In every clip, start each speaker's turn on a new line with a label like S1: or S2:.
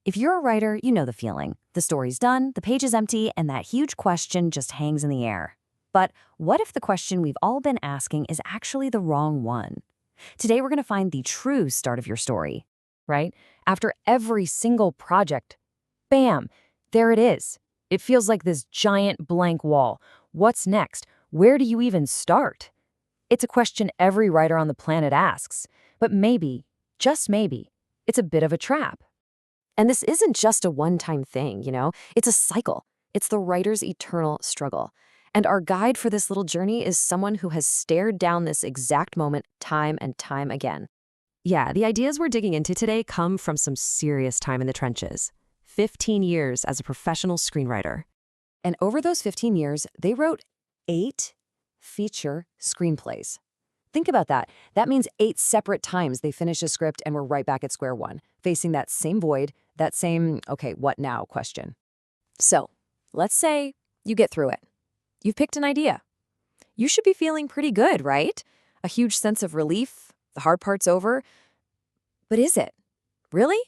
S1: If you're a writer, you know the feeling. The story's done, the page is empty, and that huge question just hangs in the air. But what if the question we've all been asking is actually the wrong one? Today, we're going to find the true start of your story, right? After every single project, bam, there it is. It feels like this giant blank wall. What's next? Where do you even start? It's a question every writer on the planet asks, but maybe, just maybe, it's a bit of a trap. And this isn't just a one-time thing, It's a cycle. It's the writer's eternal struggle. And our guide for this little journey is someone who has stared down this exact moment time and time again. Yeah, the ideas we're digging into today come from some serious time in the trenches. 15 years as a professional screenwriter. And over those 15 years, they wrote 8 feature screenplays. Think about that. That means 8 separate times they finished a script and were right back at square one, facing that same void, that same, okay, what now question. So, let's say you get through it. You've picked an idea. You should be feeling pretty good, right? A huge sense of relief, the hard part's over. But is it? Really?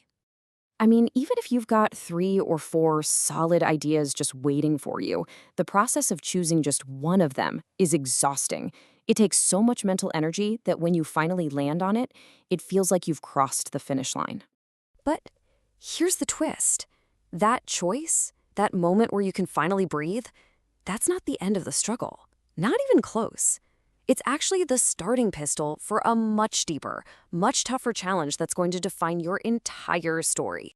S1: I mean, even if you've got 3 or 4 solid ideas just waiting for you, the process of choosing just one of them is exhausting. It takes so much mental energy that when you finally land on it, it feels like you've crossed the finish line. But here's the twist. That choice, that moment where you can finally breathe, that's not the end of the struggle. Not even close. It's actually the starting pistol for a much deeper, much tougher challenge that's going to define your entire story.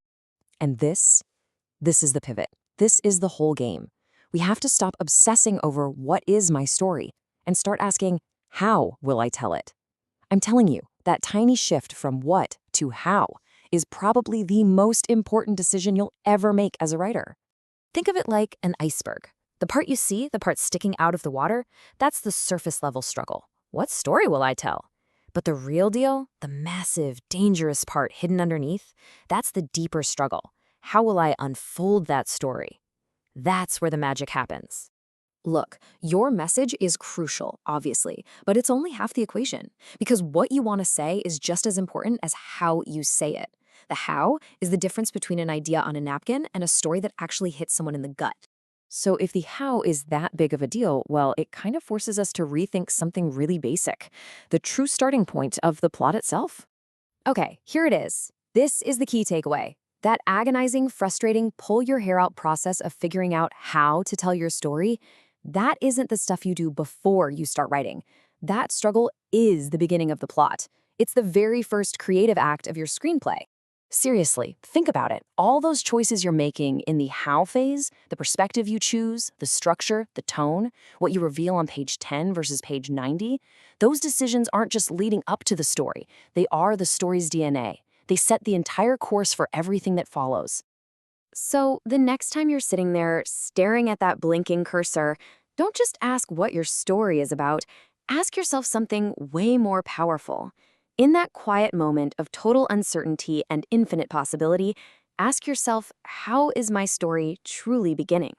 S1: And this is the pivot. This is the whole game. We have to stop obsessing over what is my story and start asking, how will I tell it? I'm telling you, that tiny shift from what to how is probably the most important decision you'll ever make as a writer. Think of it like an iceberg. The part you see, the part sticking out of the water, that's the surface level struggle. What story will I tell? But the real deal, the massive, dangerous part hidden underneath, that's the deeper struggle. How will I unfold that story? That's where the magic happens. Look, your message is crucial, obviously, but it's only half the equation, because what you want to say is just as important as how you say it. The how is the difference between an idea on a napkin and a story that actually hits someone in the gut. So if the how is that big of a deal, well, it kind of forces us to rethink something really basic, the true starting point of the plot itself. Okay, here it is. This is the key takeaway. That agonizing, frustrating, pull-your-hair-out process of figuring out how to tell your story, that isn't the stuff you do before you start writing. That struggle is the beginning of the plot. It's the very first creative act of your screenplay. Seriously, think about it. All those choices you're making in the how phase, the perspective you choose, the structure, the tone, what you reveal on page 10 versus page 90, those decisions aren't just leading up to the story. They are the story's DNA. They set the entire course for everything that follows. So the next time you're sitting there staring at that blinking cursor, don't just ask what your story is about. Ask yourself something way more powerful. In that quiet moment of total uncertainty and infinite possibility, ask yourself, how is my story truly beginning?